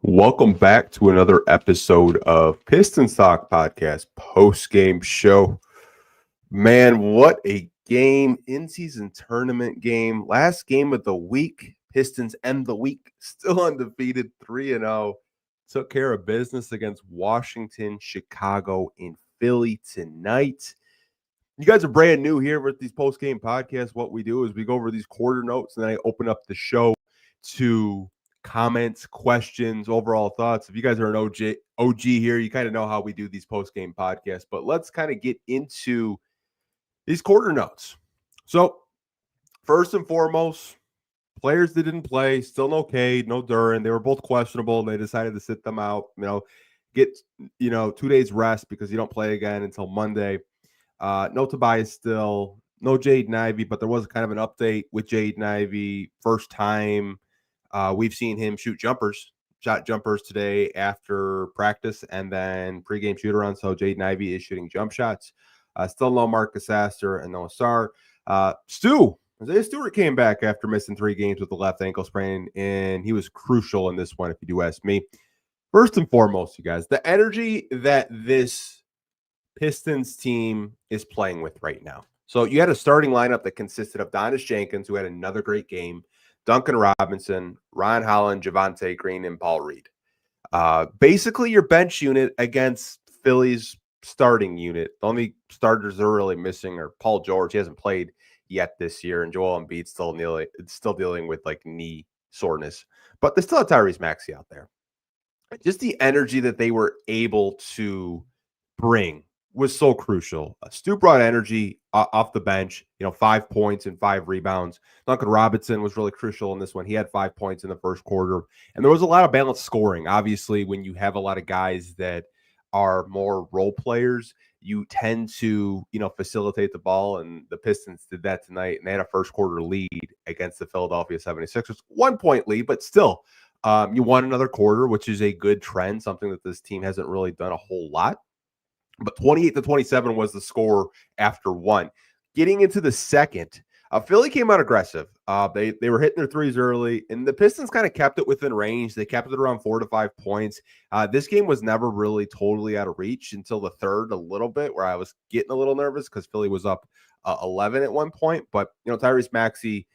Welcome back to another episode of Pistons Talk Podcast Postgame Show. Man, what a game, in-season tournament game. Last game of the week. Pistons end the week still undefeated, 3-0. Took care of business against Washington, Chicago, and Philly tonight. You guys are brand new here with these postgame podcasts. What we do is we go over these quarter notes, and then I open up the show to comments, questions, overall thoughts. If you guys are an OG here, you kind of know how we do these post-game podcasts, but let's kind of get into these quarter notes. So first and foremost, players that didn't play, still no Cade, no Duran. They were both questionable, and they decided to sit them out, get 2 days rest because you don't play again until Monday. No Tobias still, no Jaden Ivey, but there was kind of an update with Jaden Ivey. First time we've seen him shot jumpers today after practice and then pregame shoot-around. So Jaden Ivey is shooting jump shots. Still no Marcus Astor and no Asar. Isaiah Stewart came back after missing 3 games with the left ankle sprain, and he was crucial in this one, if you do ask me. First and foremost, you guys, the energy that this Pistons team is playing with right now. So you had a starting lineup that consisted of Jenkins, who had another great game, Duncan Robinson, Ron Holland, Javonte Green, and Paul Reed. Basically your bench unit against Philly's starting unit. The only starters they're really missing are Paul George. He hasn't played yet this year, and Joel Embiid's still dealing with like knee soreness. But they still have Tyrese Maxey out there. Just the energy that they were able to bring was so crucial. Stu brought energy off the bench, 5 points and 5 rebounds. Duncan Robinson was really crucial in this one. He had 5 points in the first quarter, and there was a lot of balanced scoring. Obviously, when you have a lot of guys that are more role players, you tend to, facilitate the ball, and the Pistons did that tonight, and they had a first quarter lead against the Philadelphia 76ers. 1-point lead, but still, you won another quarter, which is a good trend, something that this team hasn't really done a whole lot. But 28-27 was the score after one. Getting into the second, Philly came out aggressive. They were hitting their threes early, and the Pistons kind of kept it within range. They kept it around 4 to 5 points. This game was never really totally out of reach until the third a little bit, where I was getting a little nervous because Philly was up 11 at one point. But, Tyrese Maxey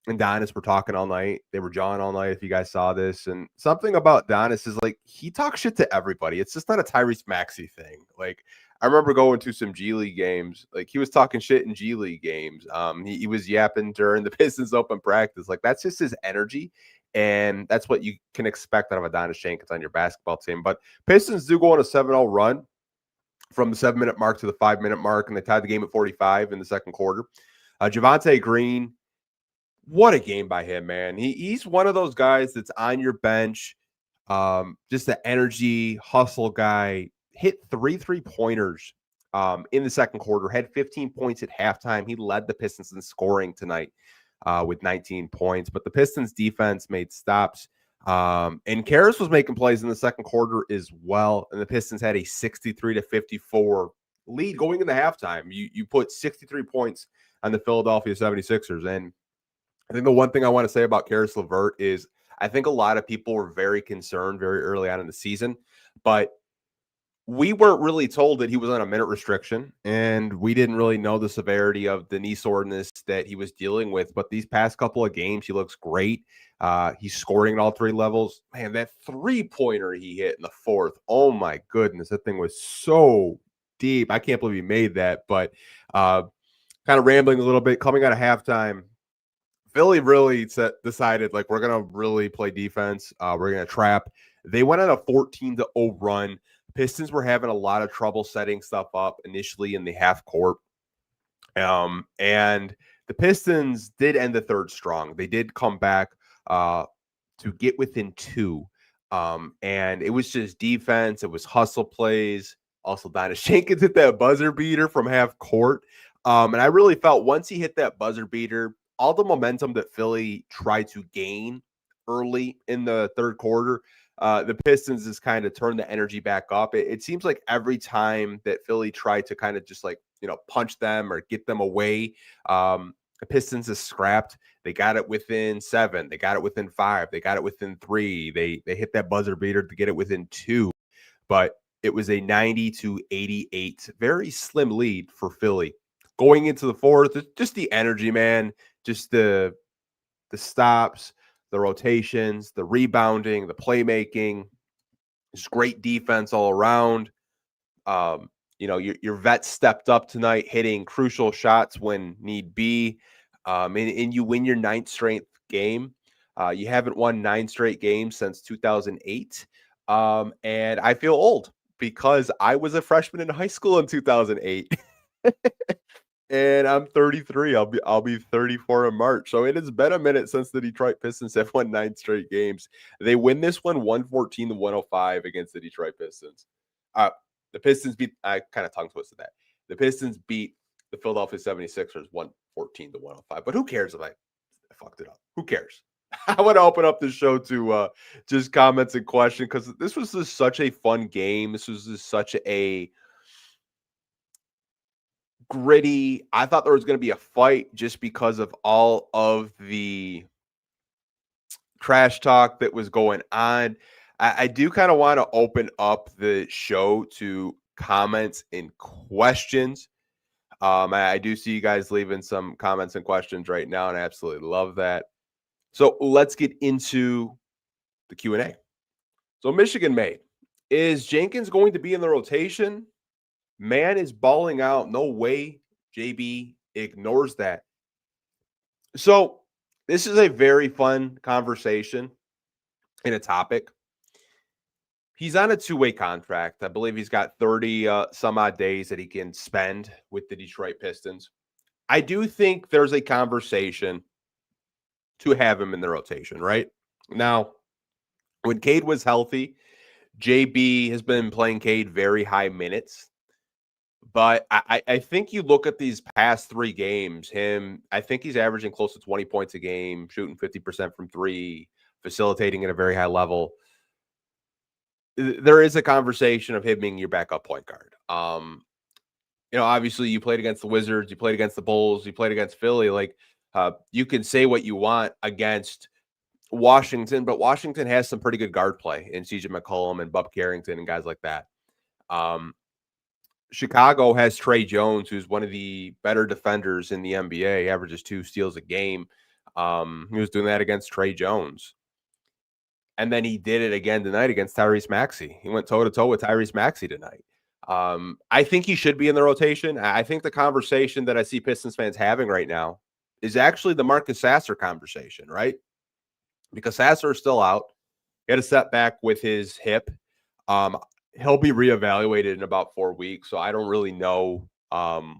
and Donis were talking all night. They were jawing all night, if you guys saw this. And something about Donis is, like, he talks shit to everybody. It's just not a Tyrese Maxey thing. Like, I remember going to some G League games. Like, he was talking shit in G League games. He was yapping during the Pistons open practice. Like, that's just his energy. And that's what you can expect out of Adonis Jenkins on your basketball team. But Pistons do go on a 7-0 run from the 7-minute mark to the 5-minute mark, and they tied the game at 45 in the second quarter. Javonte Green, what a game by him, man. He's one of those guys that's on your bench, just the energy, hustle guy. Hit 3 3-pointers in the second quarter, had 15 points at halftime. He led the Pistons in scoring tonight with 19 points. But the Pistons defense made stops. And Karras was making plays in the second quarter as well. And the Pistons had a 63-54 lead going into halftime. You put 63 points on the Philadelphia 76ers. And I think the one thing I want to say about Caris LeVert is I think a lot of people were very concerned very early on in the season, but we weren't really told that he was on a minute restriction, and we didn't really know the severity of the knee soreness that he was dealing with. But these past couple of games, he looks great. He's scoring at all 3 levels. Man, that 3-pointer he hit in the fourth, oh my goodness, that thing was so deep. I can't believe he made that, but kind of rambling a little bit, coming out of halftime, Philly really decided, like, we're going to really play defense. We're going to trap. They went on a 14-0 run. Pistons were having a lot of trouble setting stuff up initially in the half court. And the Pistons did end the third strong. They did come back to get within 2. And it was just defense. It was hustle plays. Also, Donis Jenkins hit that buzzer beater from half court. And I really felt once he hit that buzzer beater, all the momentum that Philly tried to gain early in the third quarter, the Pistons just kind of turned the energy back up. It seems like every time that Philly tried to kind of just, like, punch them or get them away, The Pistons is scrapped. They got it within 7. They got it within 5. They got it within 3. They hit that buzzer beater to get it within 2. But it was a 90-88, very slim lead for Philly. Going into the fourth, just the energy, man. Just the stops, the rotations, the rebounding, the playmaking. Just great defense all around. Your vets stepped up tonight, hitting crucial shots when need be. And you win your 9th straight game. You haven't won 9 straight games since 2008. And I feel old because I was a freshman in high school in 2008. And I'm 33. I'll be 34 in March. So it has been a minute since the Detroit Pistons have won 9 straight games. They win this one 114-105 against the Detroit Pistons. The Pistons beat, I kind of tongue twisted that. The Pistons beat the Philadelphia 76ers 114-105. But who cares if I fucked it up? Who cares? I want to open up the show to just comments and questions because this was just such a fun game. This was just such a gritty. I thought there was going to be a fight just because of all of the trash talk that was going on. I do kind of want to open up the show to comments and questions. I do see you guys leaving some comments and questions right now, and I absolutely love that. So let's get into the Q&A. So Michigan made. Is Jenkins going to be in the rotation? Man is balling out. No way JB ignores that. So this is a very fun conversation and a topic. He's on a 2-way contract. I believe he's got 30 some odd days that he can spend with the Detroit Pistons. I do think there's a conversation to have him in the rotation, right? Now, when Cade was healthy, JB has been playing Cade very high minutes. But I think you look at these past 3 games, I think he's averaging close to 20 points a game, shooting 50% from 3, facilitating at a very high level. There is a conversation of him being your backup point guard. Obviously you played against the Wizards, you played against the Bulls, you played against Philly. Like, you can say what you want against Washington, but Washington has some pretty good guard play in CJ McCollum and Bub Carrington and guys like that. Chicago has Trey Jones, who's one of the better defenders in the NBA, averages 2 steals a game. He was doing that against Trey Jones. And then he did it again tonight against Tyrese Maxey. He went toe-to-toe with Tyrese Maxey tonight. I think he should be in the rotation. I think the conversation that I see Pistons fans having right now is actually the Marcus Sasser conversation, right? Because Sasser is still out. He had a setback with his hip. He'll be reevaluated in about 4 weeks, so I don't really know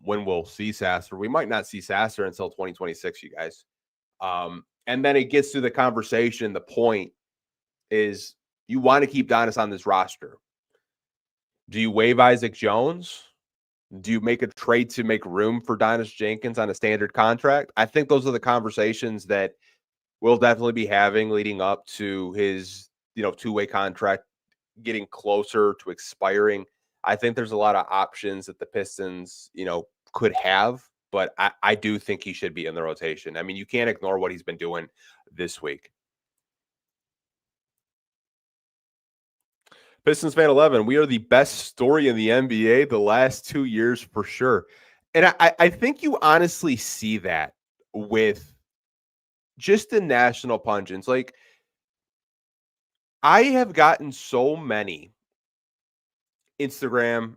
when we'll see Sasser. We might not see Sasser until 2026, you guys. And then it gets to the conversation. The point is you want to keep Donis on this roster. Do you waive Isaac Jones? Do you make a trade to make room for Donis Jenkins on a standard contract? I think those are the conversations that we'll definitely be having leading up to his 2-way contract getting closer to expiring. I think there's a lot of options that the Pistons, could have, but I do think he should be in the rotation. I mean, you can't ignore what he's been doing this week. Pistons fan 11, we are the best story in the NBA the last 2 years for sure. And I think you honestly see that with just the national pundits. Like, I have gotten so many Instagram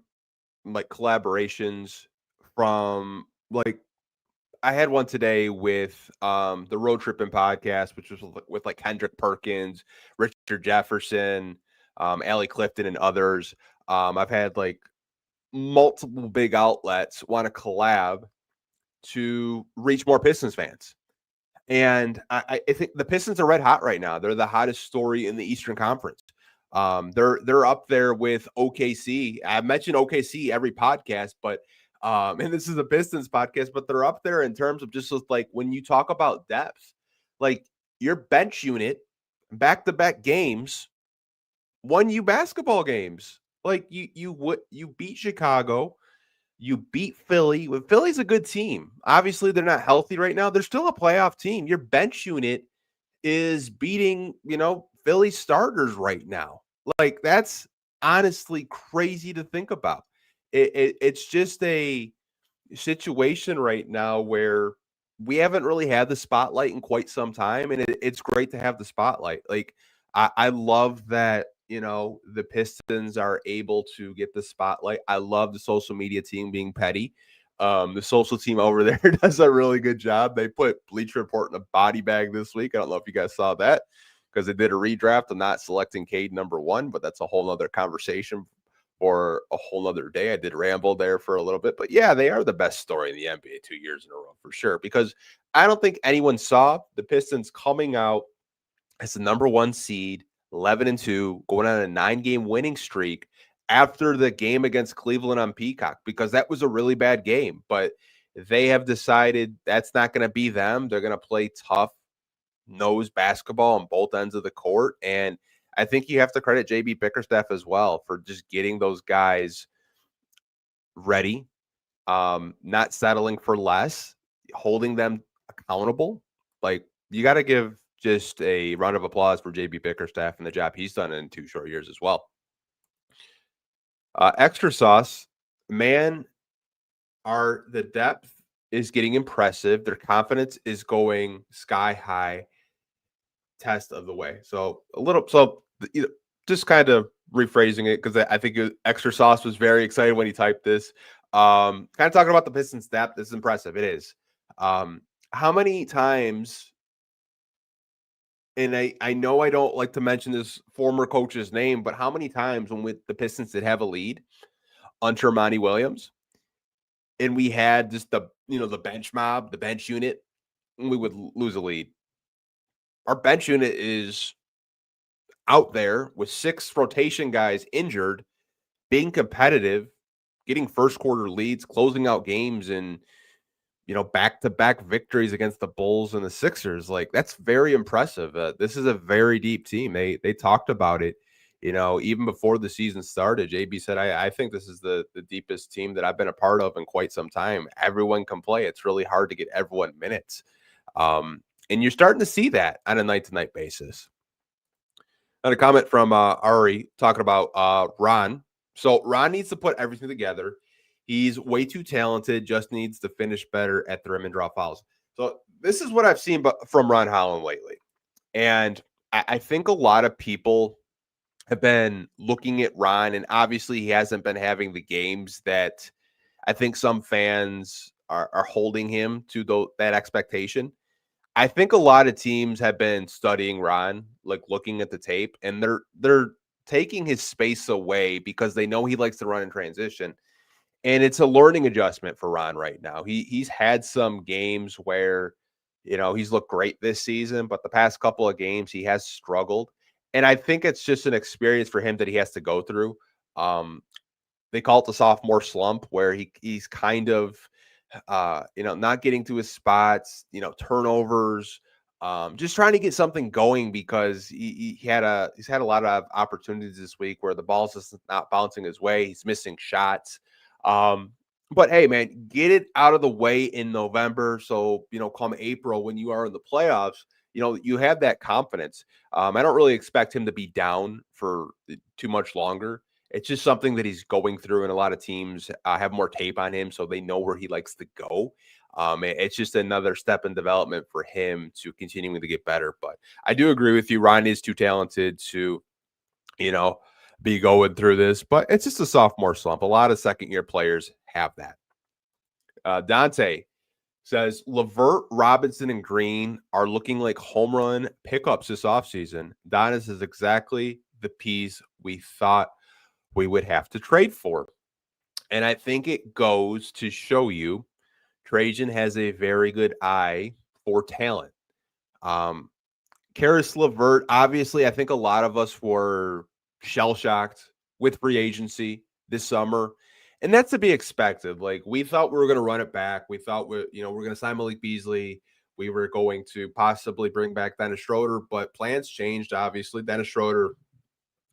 collaborations from I had one today with the Road Tripping podcast, which was with Hendrick Perkins, Richard Jefferson, Allie Clifton, and others. I've had multiple big outlets want to collab to reach more Pistons fans. And I think the Pistons are red hot right now. They're the hottest story in the Eastern Conference. They're up there with OKC. I mention OKC every podcast, but and this is a Pistons podcast, but they're up there in terms of just when you talk about depth, your bench unit, back-to-back games, won you basketball games. You beat Chicago. You beat Philly. Well, Philly's a good team. Obviously, they're not healthy right now. They're still a playoff team. Your bench unit is beating, Philly starters right now. Like, that's honestly crazy to think about. It's just a situation right now where we haven't really had the spotlight in quite some time, and it's great to have the spotlight. Like, I love that, the Pistons are able to get the spotlight. I love the social media team being petty. The social team over there does a really good job. They put Bleacher Report in a body bag this week. I don't know if you guys saw that, because they did a redraft of not selecting Cade number 1, but that's a whole nother conversation for a whole nother day. I did ramble there for a little bit, but yeah, they are the best story in the NBA 2 years in a row for sure, because I don't think anyone saw the Pistons coming out as the number 1 seed, 11-2, going on a 9-game winning streak after the game against Cleveland on Peacock, because that was a really bad game. But they have decided that's not going to be them. They're going to play tough nose basketball on both ends of the court. And I think you have to credit JB Bickerstaff as well for just getting those guys ready, not settling for less, holding them accountable. Like, you got to give just a round of applause for JB Bickerstaff and the job he's done in 2 short years as well. Extra sauce, man, the depth is getting impressive. Their confidence is going sky high. Test of the way. Just kind of rephrasing it, because I think Extra Sauce was very excited when he typed this. Kind of talking about the Pistons depth. This is impressive. It is. How many times, and I know I don't like to mention this former coach's name, but how many times when the Pistons did have a lead under Monty Williams, and we had just the bench mob, the bench unit, and we would lose a lead. Our bench unit is out there with 6 rotation guys injured, being competitive, getting first quarter leads, closing out games, and back-to-back victories against the Bulls and the Sixers. Like, that's very impressive. This is a very deep team. They talked about it, even before the season started. JB said, I think this is the deepest team that I've been a part of in quite some time. Everyone can play. It's really hard to get everyone minutes. And you're starting to see that on a night-to-night basis. And a comment from Ari talking about Ron. So Ron needs to put everything together. He's way too talented, just needs to finish better at the rim and draw fouls. So this is what I've seen from Ron Holland lately. And I think a lot of people have been looking at Ron, and obviously he hasn't been having the games that I think some fans are holding him to that expectation. I think a lot of teams have been studying Ron, like looking at the tape, and they're taking his space away because they know he likes to run in transition. And it's a learning adjustment for Ron right now. He's had some games where, he's looked great this season, but the past couple of games he has struggled. And I think it's just an experience for him that he has to go through. They call it the sophomore slump, where he's kind of not getting to his spots, turnovers, just trying to get something going, because he's had a lot of opportunities this week where the ball's just not bouncing his way. He's missing shots. But hey, man, get it out of the way in November. So, come April, when you are in the playoffs, you have that confidence. I don't really expect him to be down for too much longer. It's just something that he's going through, and a lot of teams have more tape on him, so they know where he likes to go. It's just another step in development for him to continuing to get better. But I do agree with you. Ron is too talented to, be going through this, but it's just a sophomore slump. A lot of second-year players have that. Dante says, LeVert, Robinson, and Green are looking like home run pickups this offseason. Donis is exactly the piece we thought we would have to trade for. And I think it goes to show you Trajan has a very good eye for talent. Karis LeVert, obviously, I think a lot of us were shell-shocked with free agency this summer. And that's to be expected. Like, we thought we were going to run it back. We thought we're going to sign Malik Beasley. We were going to possibly bring back Dennis Schroeder, but plans changed, obviously. Dennis Schroeder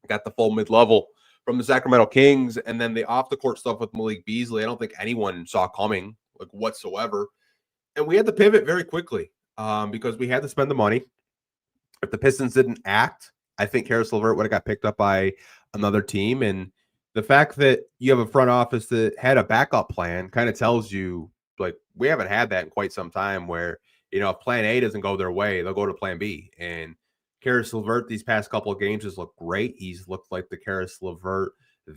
got the full mid-level from the Sacramento Kings, and then the off the court stuff with Malik Beasley, I don't think anyone saw coming like whatsoever. And we had to pivot very quickly because we had to spend the money. If the Pistons didn't act, I think Karis LeVert would have got picked up by another team. And the fact that you have a front office that had a backup plan kind of tells you, like, we haven't had that in quite some time where, if plan A doesn't go their way, they'll go to plan B. And Karis LeVert these past couple of games has looked great. He's looked like the Karis LeVert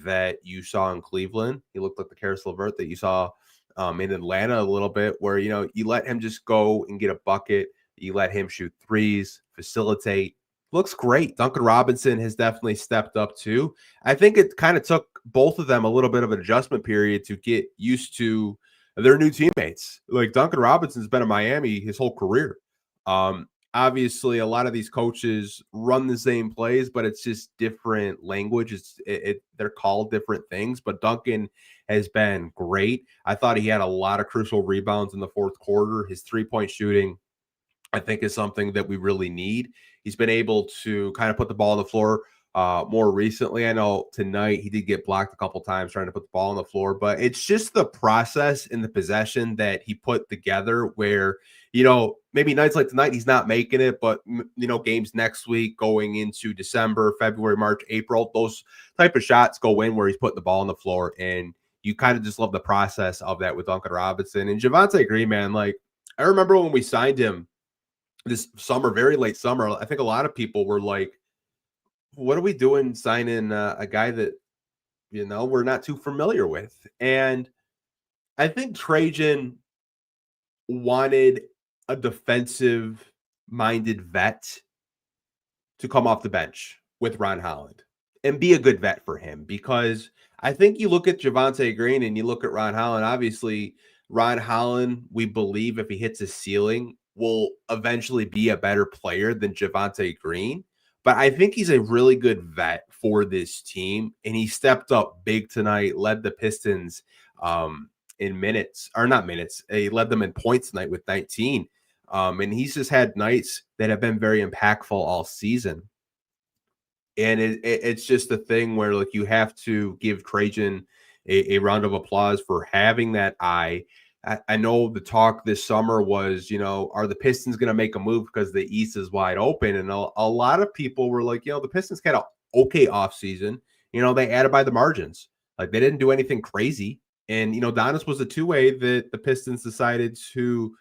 that you saw in Cleveland. He looked like the Karis LeVert that you saw in Atlanta a little bit, where, you let him just go and get a bucket. You let him shoot threes, facilitate. Looks great. Duncan Robinson has definitely stepped up too. I think it kind of took both of them a little bit of an adjustment period to get used to their new teammates. Like Duncan Robinson's been in Miami his whole career. Obviously, a lot of these coaches run the same plays, but it's just different language. They're called different things. But Duncan has been great. I thought he had a lot of crucial rebounds in the fourth quarter. His three-point shooting, I think, is something that we really need. He's been able to kind of put the ball on the floor more recently. I know tonight he did get blocked a couple times trying to put the ball on the floor, but it's just the process and the possession that he put together where, maybe nights like tonight he's not making it, but, games next week going into December, February, March, April, those type of shots go in where he's putting the ball on the floor. And you kind of just love the process of that with Duncan Robinson. And Javonte Green, man, like I remember when we signed him this summer, very late summer, I think a lot of people were like, what are we doing signing a guy that, we're not too familiar with? And I think Trajan wanted a defensive-minded vet to come off the bench with Ron Holland and be a good vet for him, because I think you look at Javonte Green and you look at Ron Holland. Obviously, Ron Holland, we believe if he hits his ceiling, will eventually be a better player than Javonte Green. But I think he's a really good vet for this team, and he stepped up big tonight, led the Pistons in minutes, or not minutes. He led them in points tonight with 19. And he's just had nights that have been very impactful all season. And it's just a thing where, like, you have to give Trajan a round of applause for having that eye. I know the talk this summer was, are the Pistons going to make a move because the East is wide open? And a lot of people were like, the Pistons had an okay offseason. They added by the margins. Like, they didn't do anything crazy. And, Donis was a two-way that the Pistons decided to,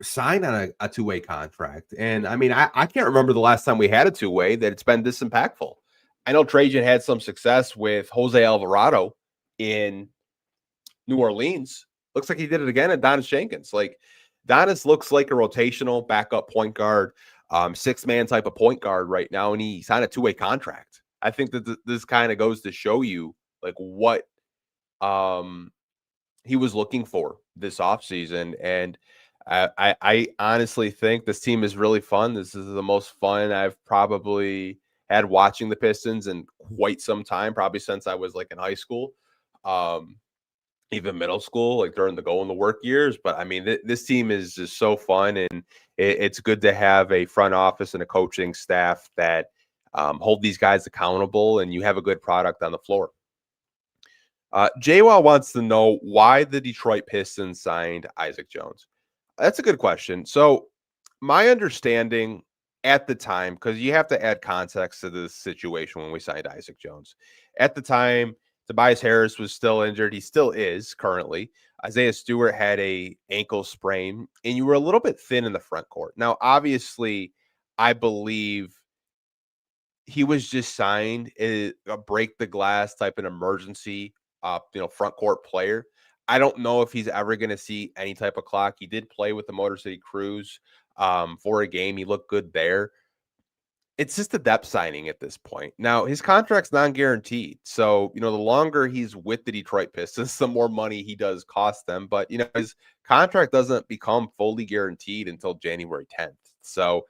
sign on a two-way contract. And, I mean, I can't remember the last time we had a two-way that it's been this impactful. I know Trajan had some success with Jose Alvarado in New Orleans. Looks like he did it again at Donis Jenkins. Like, Donis looks like a rotational backup point guard, six-man type of point guard right now, and he signed a two-way contract. I think that this kind of goes to show you, like, what he was looking for this offseason. And I honestly think this team is really fun. This is the most fun I've probably had watching the Pistons in quite some time, probably since I was like in high school. Even middle school, like during the go and the work years. But I mean, this team is just so fun, and it's good to have a front office and a coaching staff that hold these guys accountable, and you have a good product on the floor. JWoww wants to know why the Detroit Pistons signed Isaac Jones. That's a good question. So my understanding at the time, because you have to add context to this situation when we signed Isaac Jones. At the time, Tobias Harris was still injured. He still is currently. Isaiah Stewart had a ankle sprain, and you were a little bit thin in the front court. Now, obviously, I believe he was just signed a break the glass type of emergency, front court player. I don't know if he's ever going to see any type of clock. He did play with the Motor City Cruise for a game. He looked good there. It's just a depth signing at this point. Now, his contract's non-guaranteed. So, the longer he's with the Detroit Pistons, the more money he does cost them. But, his contract doesn't become fully guaranteed until January 10th. So,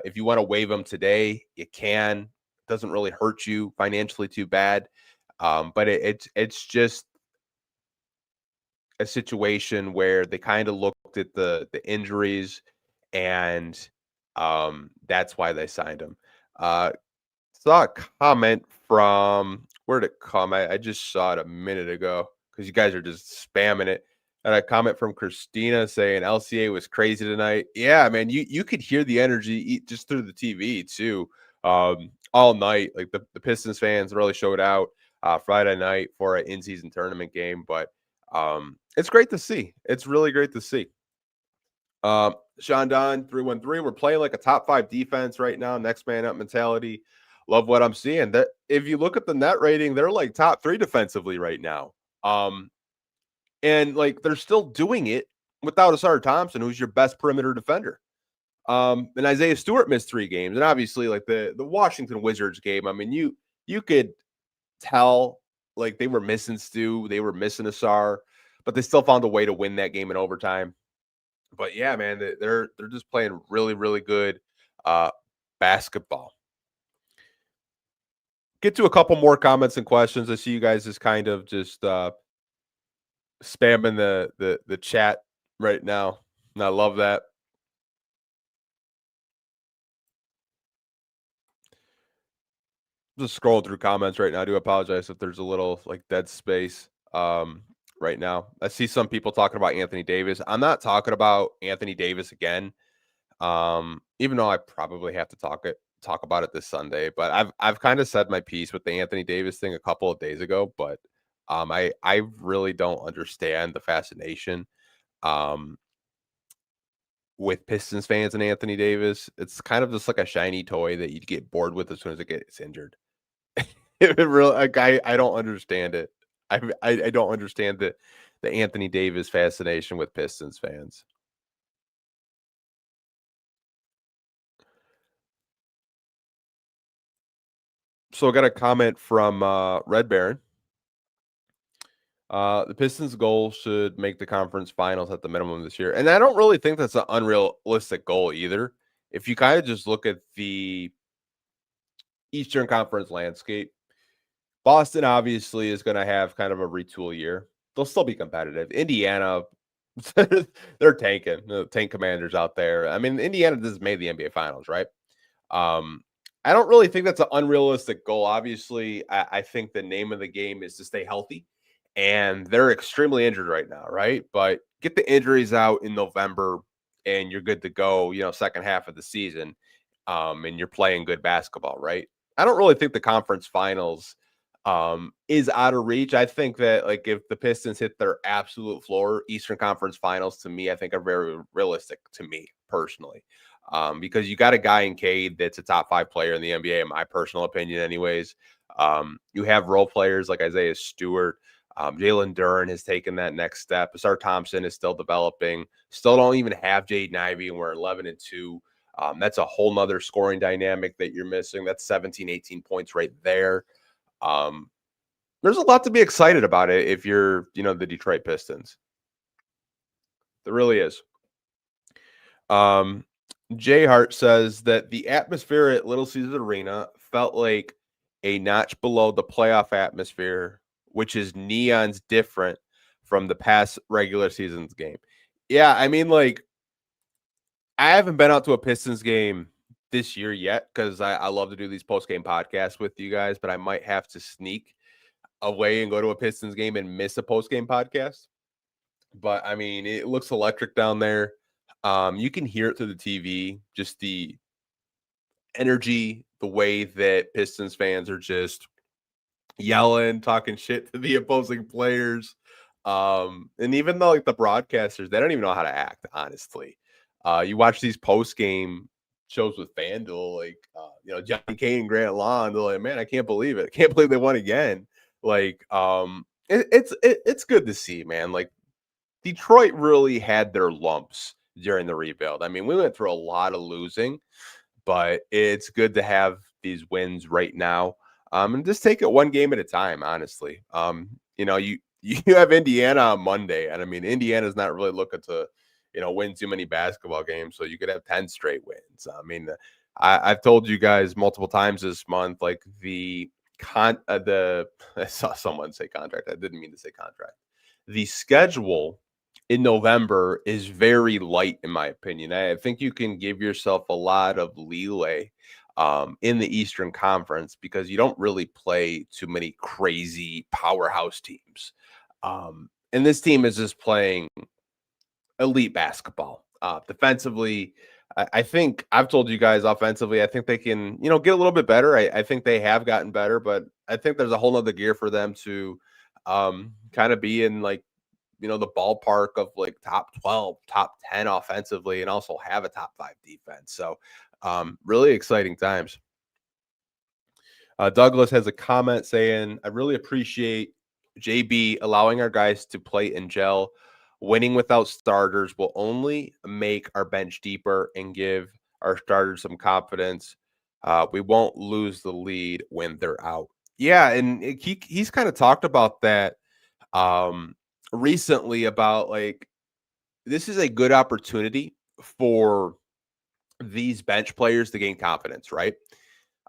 if you want to waive him today, you can. It doesn't really hurt you financially too bad. But it's just a situation where they kind of looked at the injuries, and that's why they signed him. Saw a comment from where did it come? I just saw it a minute ago because you guys are just spamming it. And a comment from Christina saying LCA was crazy tonight. Yeah, man, you could hear the energy just through the TV too, all night. Like the Pistons fans really showed out Friday night for an in-season tournament game. But it's great to see. It's really great to see. Sean Don 313. We're playing like a top 5 defense right now. Next man up mentality. Love what I'm seeing. That if you look at the net rating, they're like top 3 defensively right now. And like they're still doing it without Asar Thompson, who's your best perimeter defender. And Isaiah Stewart missed 3 games. And obviously, like the Washington Wizards game, I mean, you could tell like they were missing Stu, they were missing Asar, but they still found a way to win that game in overtime. But yeah, man, they're just playing really, really good basketball. Get to a couple more comments and questions. I see you guys is kind of just spamming the chat right now, and I love that. Just scrolling through comments right now. I do apologize if there's a little like dead space right now. I see some people talking about Anthony Davis. I'm not talking about Anthony Davis again. Even though I probably have to talk about it this Sunday, but I've kind of said my piece with the Anthony Davis thing a couple of days ago, but I really don't understand the fascination with Pistons fans and Anthony Davis. It's kind of just like a shiny toy that you get bored with as soon as it gets injured. It really, like, I don't understand it. I don't understand the Anthony Davis fascination with Pistons fans. So I got a comment from Red Baron. The Pistons' goal should make the conference finals at the minimum this year. And I don't really think that's an unrealistic goal either. If you kind of just look at the Eastern Conference landscape, Boston obviously is going to have kind of a retool year. They'll still be competitive. Indiana, they're tanking. The tank commanders out there. I mean, Indiana just made the NBA Finals, right? I don't really think that's an unrealistic goal. Obviously, I think the name of the game is to stay healthy, and they're extremely injured right now, right? But get the injuries out in November, and you're good to go. Second half of the season, and you're playing good basketball, right? I don't really think the conference finals is out of reach. I think that like if the Pistons hit their absolute floor, Eastern Conference Finals to me, I think are very realistic to me personally. Because you got a guy in Cade that's a top 5 player in the NBA, in my personal opinion, anyways. You have role players like Isaiah Stewart. Jalen Duren has taken that next step. Asar Thompson is still developing. Still don't even have Jaden Ivey, and we're 11-2. That's a whole nother scoring dynamic that you're missing. That's 17, 18 points right there. There's a lot to be excited about it if you're, the Detroit Pistons. There really is. Jay Hart says that the atmosphere at Little Caesars Arena felt like a notch below the playoff atmosphere, which is neons different from the past regular season's game. Yeah, I mean, like, I haven't been out to a Pistons game this year yet because I love to do these post-game podcasts with you guys, but I might have to sneak away and go to a Pistons game and miss a post-game podcast. But, I mean, it looks electric down there. You can hear it through the TV, just the energy, the way that Pistons fans are just yelling, talking shit to the opposing players. And even though like the broadcasters, they don't even know how to act, honestly. You watch these post-game shows with FanDuel, like Johnny Kane and Grant Law, and they're like, man, I can't believe it. I can't believe they won again. Like, it's good to see, man. Like, Detroit really had their lumps during the rebuild. I mean, we went through a lot of losing, but it's good to have these wins right now. And just take it one game at a time, honestly. You have Indiana on Monday, and I mean, Indiana's not really looking to, win too many basketball games, so you could have 10 straight wins. I mean, I've told you guys multiple times this month, like I saw someone say contract. I didn't mean to say contract. The schedule in November is very light, in my opinion. I think you can give yourself a lot of leeway in the Eastern Conference because you don't really play too many crazy powerhouse teams. And this team is just playing elite basketball. Defensively, I think I've told you guys offensively, I think they can, get a little bit better. I think they have gotten better, but I think there's a whole nother gear for them to kind of be in like, the ballpark of like top 12, top 10 offensively, and also have a top 5 defense. So really exciting times. Douglas has a comment saying, I really appreciate JB allowing our guys to play and gel. Winning without starters will only make our bench deeper and give our starters some confidence. We won't lose the lead when they're out. Yeah, and he's kind of talked about that recently about like this is a good opportunity for these bench players to gain confidence, right?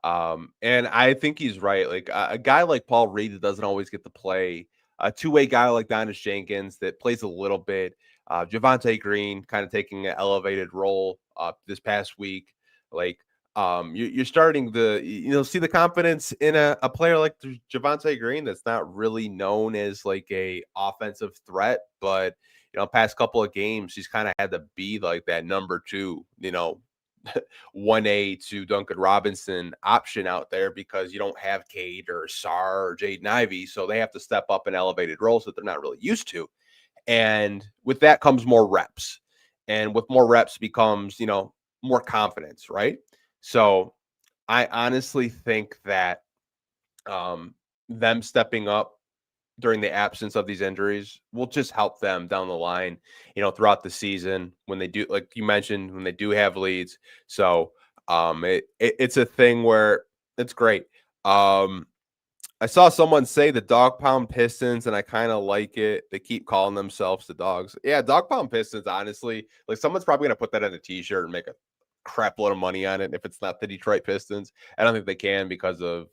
And I think he's right. Like a guy like Paul Reed that doesn't always get to play, a two-way guy like Donis Jenkins that plays a little bit, Javonte Green kind of taking an elevated role this past week. Like you're starting to see the confidence in a player like Javonte Green that's not really known as like a offensive threat, but past couple of games he's kind of had to be like that number two, 1A to Duncan Robinson option out there because you don't have Cade or Sar or Jaden Ivey. So they have to step up in elevated roles that they're not really used to. And with that comes more reps. And with more reps becomes, more confidence, right? So I honestly think that them stepping up during the absence of these injuries will just help them down the line, throughout the season when they do, like you mentioned, when they do have leads. So it's a thing where it's great. I saw someone say the dog pound Pistons, and I kind of like it. They keep calling themselves the dogs. Yeah, dog pound Pistons, honestly, like someone's probably gonna put that on a t-shirt and make a crap load of money on it if it's not the Detroit Pistons. I don't think they can because of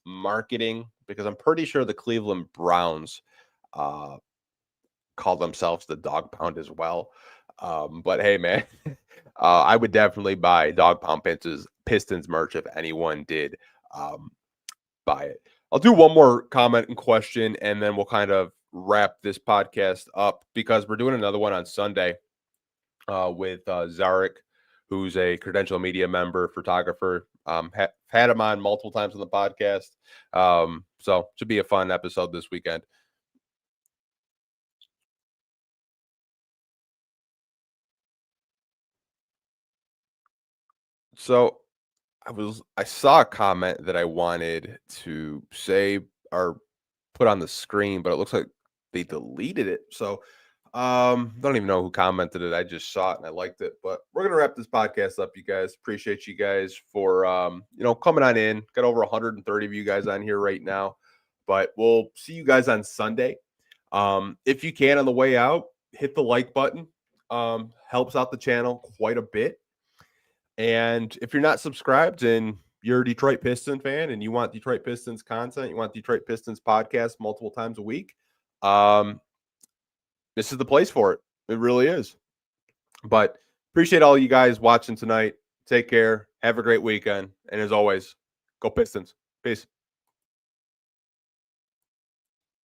marketing, because I'm pretty sure the Cleveland Browns call themselves the dog pound as well. But hey, man, I would definitely buy dog pound Pistons merch if anyone did buy it. I'll do one more comment and question, and then we'll kind of wrap this podcast up because we're doing another one on Sunday with Zarek, who's a credential media member, photographer. Had him on multiple times on the podcast. So should be a fun episode this weekend. So I saw a comment that I wanted to say or put on the screen, but it looks like they deleted it. So don't even know who commented it. I just saw it and I liked it. But we're gonna wrap this podcast up, you guys. Appreciate you guys for coming on in. Got over 130 of you guys on here right now. But we'll see you guys on Sunday. If you can on the way out, hit the like button. Helps out the channel quite a bit. And if you're not subscribed and you're a Detroit Piston fan and you want Detroit Pistons content, you want Detroit Pistons podcast multiple times a week, this is the place for it. It really is. But appreciate all you guys watching tonight. Take care. Have a great weekend. And as always, go Pistons. Peace.